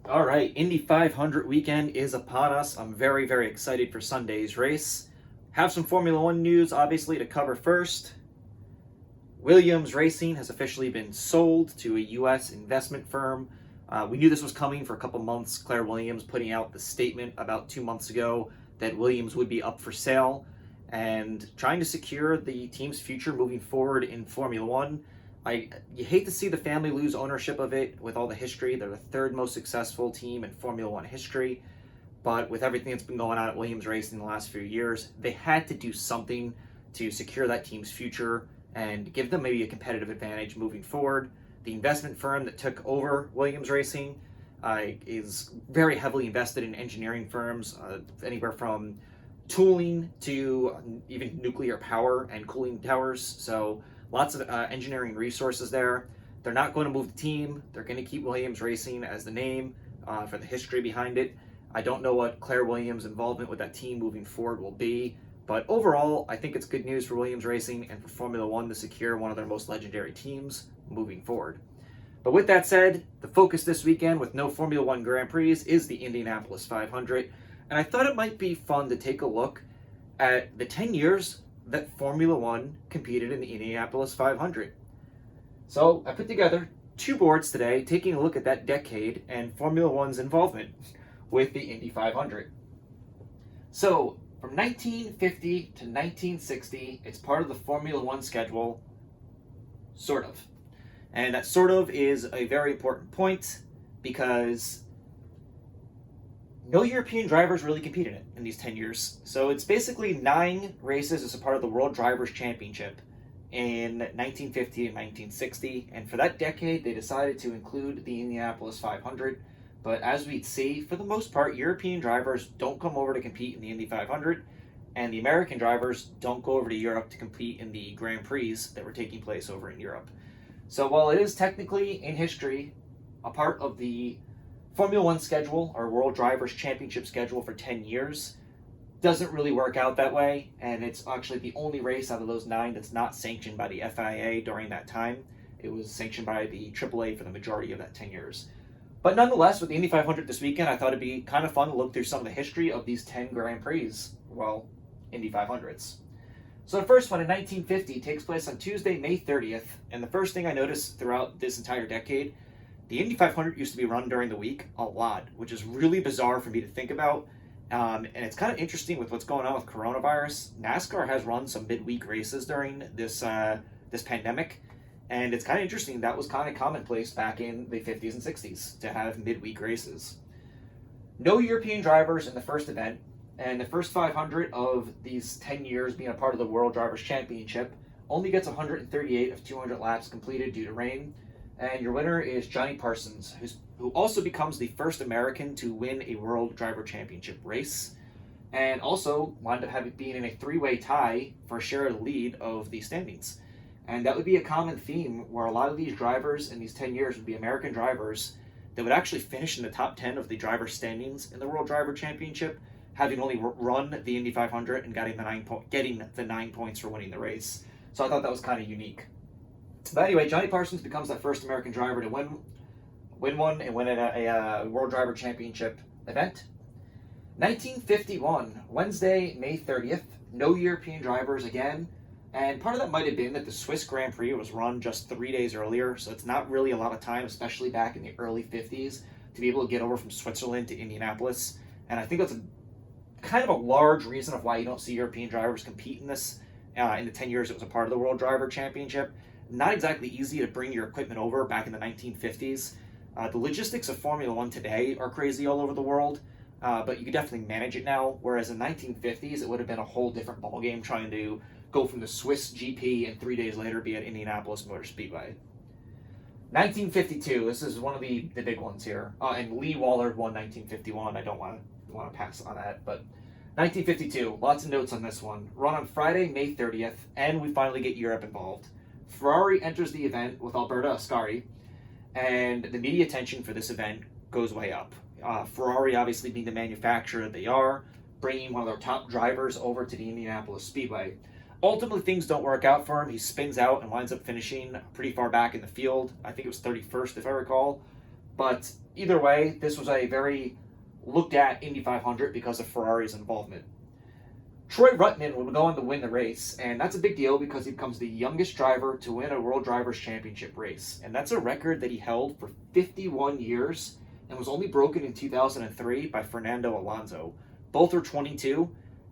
All right, Indy 500 weekend is upon us. I'm very, very excited for Sunday's race. Have some Formula One news, obviously, to cover first. Williams Racing has officially been sold to a U.S. investment firm. We knew this was coming for a couple months. Claire Williams putting out the statement about 2 months ago that Williams would be up for sale and trying to secure the team's future moving forward in Formula One. You hate to see the family lose ownership of it with all the history. They're the third most successful team in Formula One history. But with everything that's been going on at Williams Racing in the last few years, they had to do something to secure that team's future and give them maybe a competitive advantage moving forward. The investment firm that took over Williams Racing is very heavily invested in engineering firms, anywhere from tooling to even nuclear power and cooling towers. So lots of engineering resources there. They're not going to move the team. They're going to keep Williams Racing as the name for the history behind it. I don't know what Claire Williams' involvement with that team moving forward will be, but overall, I think it's good news for Williams Racing and for Formula One to secure one of their most legendary teams moving forward. But with that said, the focus this weekend with no Formula One Grand Prix is the Indianapolis 500, and I thought it might be fun to take a look at the 10 years that Formula One competed in the Indianapolis 500. So I put together two boards today taking a look at that decade and Formula One's involvement with the Indy 500. So from 1950 to 1960, it's part of the Formula One schedule, sort of. And that sort of is a very important point because no European drivers really competed in it in these 10 years. So it's basically 9 races as a part of the World Drivers' Championship in 1950 and 1960. And for that decade, they decided to include the Indianapolis 500. But as we'd see, for the most part, European drivers don't come over to compete in the Indy 500, and the American drivers don't go over to Europe to compete in the Grand Prix that were taking place over in Europe. So while it is technically, in history, a part of the Formula One schedule, or World Drivers' Championship schedule for 10 years, doesn't really work out that way, and it's actually the only race out of those 9 that's not sanctioned by the FIA during that time. It was sanctioned by the AAA for the majority of that 10 years. But nonetheless, with the Indy 500 this weekend, I thought it'd be kind of fun to look through some of the history of these 10 Grand Prix, well, Indy 500s. So the first one in 1950 takes place on Tuesday, May 30th, and the first thing I noticed throughout this entire decade, the Indy 500 used to be run during the week a lot, which is really bizarre for me to think about. And it's kind of interesting with what's going on with coronavirus. NASCAR has run some midweek races during this pandemic, and it's kind of interesting. That was kind of commonplace back in the 50s and 60s to have midweek races. No European drivers in the first event, and the first 500 of these 10 years being a part of the World Drivers' Championship only gets 138 of 200 laps completed due to rain. And your winner is Johnny Parsons, who also becomes the first American to win a World Driver Championship race, and also wound up being in a 3-way tie for a share of the lead of the standings. And that would be a common theme where a lot of these drivers in these 10 years would be American drivers that would actually finish in the top 10 of the driver standings in the World Driver Championship, having only run the Indy 500 and getting the 9 points for winning the race. So I thought that was kind of unique. But anyway, Johnny Parsons becomes that first American driver to win one and win a World Driver Championship event. 1951, Wednesday, May 30th, no European drivers again. And part of that might have been that the Swiss Grand Prix was run just 3 days earlier, so it's not really a lot of time, especially back in the early 50s, to be able to get over from Switzerland to Indianapolis. And I think that's kind of a large reason of why you don't see European drivers compete in this in the 10 years it was a part of the World Driver Championship. Not exactly easy to bring your equipment over back in the 1950s. The logistics of Formula One today are crazy all over the world, but you could definitely manage it now, whereas in the 1950s it would have been a whole different ballgame trying to go from the Swiss GP and 3 days later be at Indianapolis Motor Speedway. 1952, this is one of the big ones here, and Lee Wallard won 1951. I don't want to pass on that, but 1952, lots of notes on this one. Run on Friday, May 30th, and we finally get Europe involved. Ferrari enters the event with Alberto Ascari, and the media attention for this event goes way up. Ferrari obviously being the manufacturer they are, bringing one of their top drivers over to the Indianapolis Speedway. Ultimately, things don't work out for him. He spins out and winds up finishing pretty far back in the field. I think it was 31st, if I recall. But either way, this was a very looked at Indy 500 because of Ferrari's involvement. Troy Ruttman would go on to win the race, and that's a big deal because he becomes the youngest driver to win a World Drivers' Championship race. And that's a record that he held for 51 years and was only broken in 2003 by Fernando Alonso. Both are 22,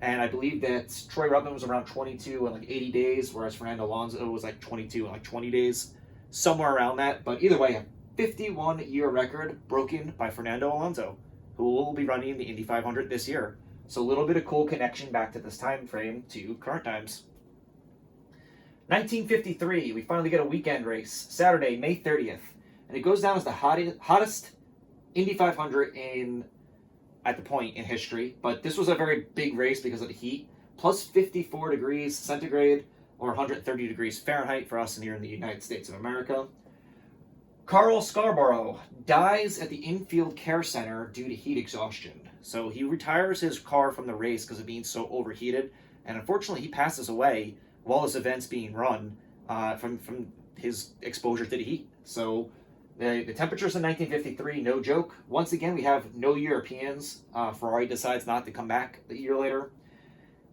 and I believe that Troy Ruttman was around 22 in like 80 days, whereas Fernando Alonso was like 22 in like 20 days, somewhere around that. But either way, a 51-year record broken by Fernando Alonso, who will be running the Indy 500 this year. So a little bit of cool connection back to this time frame to current times. 1953, we finally get a weekend race, Saturday, May 30th. And it goes down as the hottest Indy 500 at the point in history. But this was a very big race because of the heat. Plus 54 degrees centigrade, or 130 degrees Fahrenheit for us here in the United States of America. Carl Scarborough dies at the Infield Care Center due to heat exhaustion. So he retires his car from the race because of being so overheated, and unfortunately he passes away while this event's being run from his exposure to the heat. So the temperatures in 1953, no joke. Once again, we have no Europeans. Ferrari decides not to come back a year later.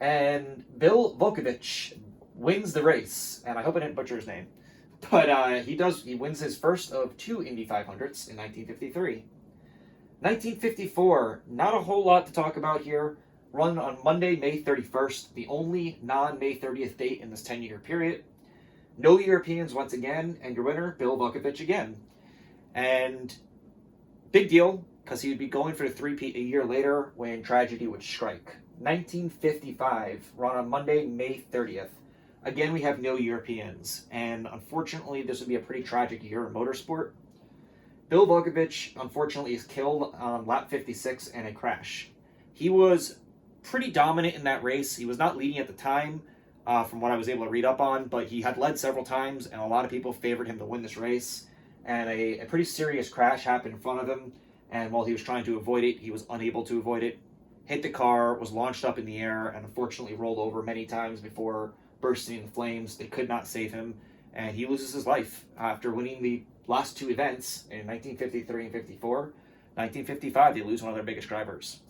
And Bill Volkovich wins the race, and I hope I didn't butcher his name. But he wins his first of 2 Indy 500s in 1953. 1954, not a whole lot to talk about here. Run on Monday, May 31st, the only non-May 30th date in this 10-year period. No Europeans once again, and your winner, Bill Vukovich again. And big deal, because he would be going for the three-peat a year later when tragedy would strike. 1955, run on Monday, May 30th. Again, we have no Europeans, and unfortunately, this would be a pretty tragic year in motorsport. Bill Vukovich, unfortunately, is killed on lap 56 in a crash. He was pretty dominant in that race. He was not leading at the time, from what I was able to read up on, but he had led several times, and a lot of people favored him to win this race. And a pretty serious crash happened in front of him, and while he was trying to avoid it, he was unable to avoid it. Hit the car, was launched up in the air, and unfortunately rolled over many times before bursting into flames. They could not save him, and he loses his life after winning the last 2 events in 1953 and 54. 1955, they lose one of their biggest drivers.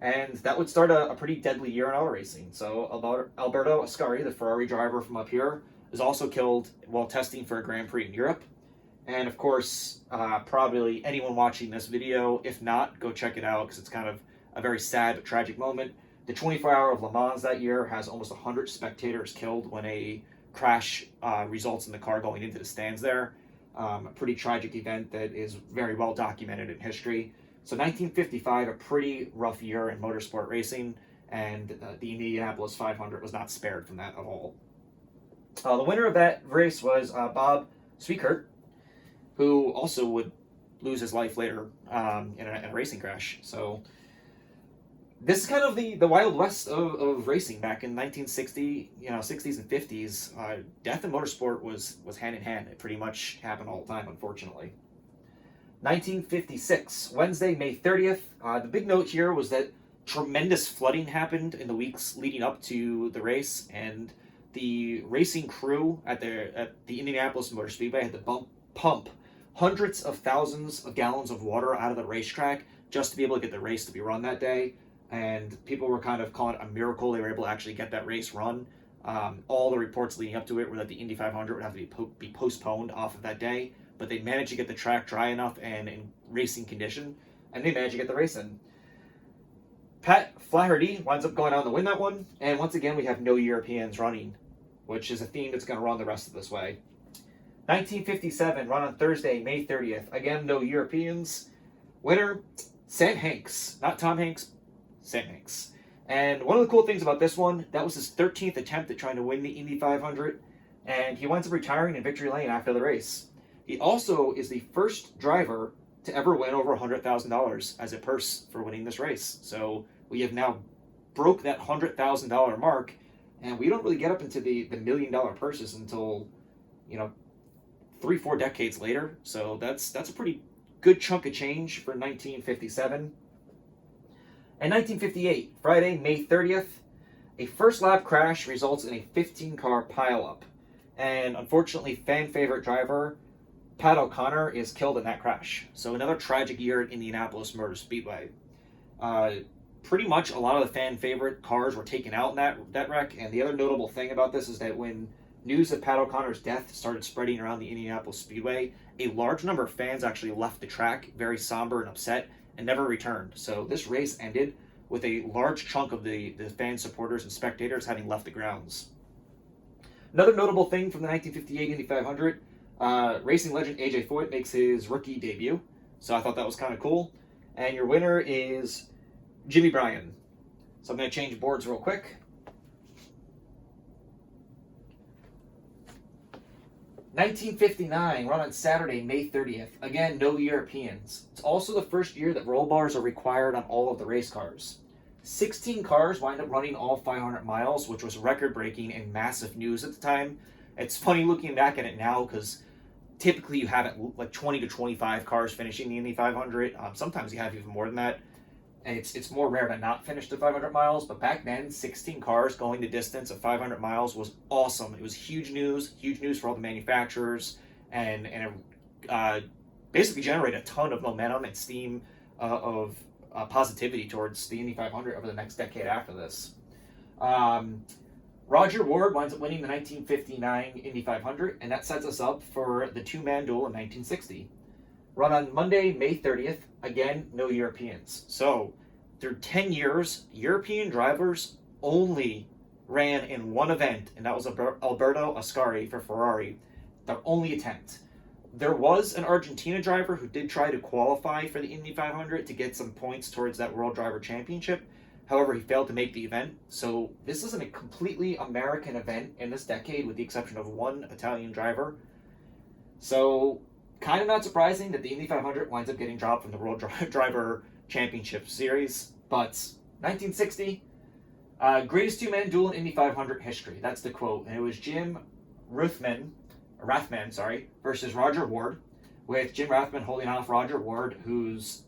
And that would start a pretty deadly year in auto racing. So Alberto Ascari, the Ferrari driver from up here, is also killed while testing for a Grand Prix in Europe. And of course, probably anyone watching this video, if not, go check it out because it's kind of a very sad but tragic moment. The 24-hour of Le Mans that year has almost 100 spectators killed when a crash results in the car going into the stands there. A pretty tragic event that is very well documented in history. So 1955, a pretty rough year in motorsport racing, and the Indianapolis 500 was not spared from that at all. The winner of that race was Bob Sweikert, who also would lose his life later in a racing crash. So this is kind of the Wild West of racing back in 1960, 60s and 50s. Death in motorsport was hand in hand. It pretty much happened all the time, unfortunately. 1956, Wednesday, May 30th. The big note here was that tremendous flooding happened in the weeks leading up to the race, and the racing crew at the Indianapolis Motor Speedway had to pump hundreds of thousands of gallons of water out of the racetrack just to be able to get the race to be run that day. And people were kind of calling it a miracle they were able to actually get that race run. All the reports leading up to it were that the Indy 500 would have to be postponed off of that day, but they managed to get the track dry enough and in racing condition, and they managed to get the race in. Pat Flaherty winds up going on to win that one, and once again we have no Europeans running, which is a theme that's going to run the rest of this way. 1957, run on Thursday, May 30th. Again, no Europeans. Winner, Sam Hanks. Not Tom Hanks, Sam Hanks. And one of the cool things about this one, that was his 13th attempt at trying to win the Indy 500, and he winds up retiring in victory lane after the race. He also is the first driver to ever win over $100,000 as a purse for winning this race. So we have now broke that $100,000 mark, and we don't really get up into the $1 million purses until, 3-4 decades later. So that's a pretty good chunk of change for 1957. And 1958, Friday, May 30th, a first lap crash results in a 15-car pileup. And unfortunately, fan favorite driver Pat O'Connor is killed in that crash. So another tragic year at Indianapolis Motor Speedway. Uh, Pretty much a lot of the fan favorite cars were taken out in that wreck. And the other notable thing about this is that when news of Pat O'Connor's death started spreading around the Indianapolis Speedway, a large number of fans actually left the track very somber and upset and never returned. So this race ended with a large chunk of the fan supporters and spectators having left the grounds. Another notable thing from the 1958 Indy 500, racing legend AJ Foyt makes his rookie debut. So I thought that was kind of cool. And your winner is Jimmy Bryan. So I'm going to change boards real quick. 1959, run on Saturday, May 30th. Again, no Europeans. It's also the first year that roll bars are required on all of the race cars. 16 cars wind up running all 500 miles, which was record-breaking and massive news at the time. It's funny looking back at it now because typically you have like 20 to 25 cars finishing the Indy 500. Sometimes you have even more than that. And it's more rare to not finish the 500 miles, but back then, 16 cars going the distance of 500 miles was awesome. It was huge news for all the manufacturers, and it basically generated a ton of momentum and steam of positivity towards the Indy 500 over the next decade after this. Roger Ward winds up winning the 1959 Indy 500, and that sets us up for the two-man duel in 1960. Run on Monday, May 30th. Again, no Europeans. So, through 10 years, European drivers only ran in one event, and that was Alberto Ascari for Ferrari. Their only attempt. There was an Argentina driver who did try to qualify for the Indy 500 to get some points towards that World Driver Championship. However, he failed to make the event. So, this isn't a completely American event in this decade, with the exception of one Italian driver. So, kind of not surprising that the Indy 500 winds up getting dropped from the World Driver Championship Series. But 1960, greatest two-man duel in Indy 500 history. That's the quote. And it was Jim Rathman, versus Roger Ward, with Jim Rathman holding off Roger Ward, who's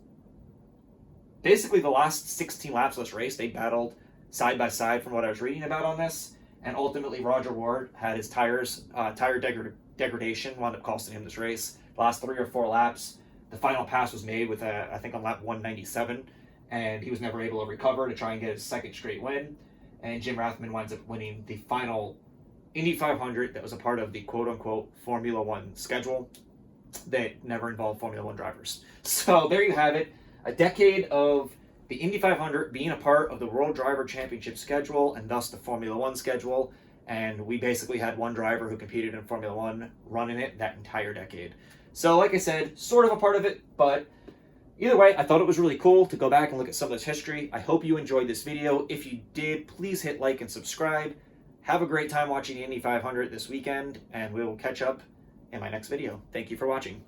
basically the last 16 laps of this race. They battled side by side from what I was reading about on this. And ultimately, Roger Ward had his tire degradation wound up costing him this race. The last 3 or 4 laps, the final pass was made with I think on lap 197, and he was never able to recover to try and get his second straight win. And Jim Rathman winds up winning the final Indy 500 that was a part of the quote-unquote Formula One schedule that never involved Formula One drivers. So there you have it, a decade of the Indy 500 being a part of the World Driver Championship schedule and thus the Formula One schedule. And we basically had one driver who competed in Formula One running it that entire decade. So like I said, sort of a part of it, but either way, I thought it was really cool to go back and look at some of this history. I hope you enjoyed this video. If you did, please hit like and subscribe. Have a great time watching the Indy 500 this weekend, and we will catch up in my next video. Thank you for watching.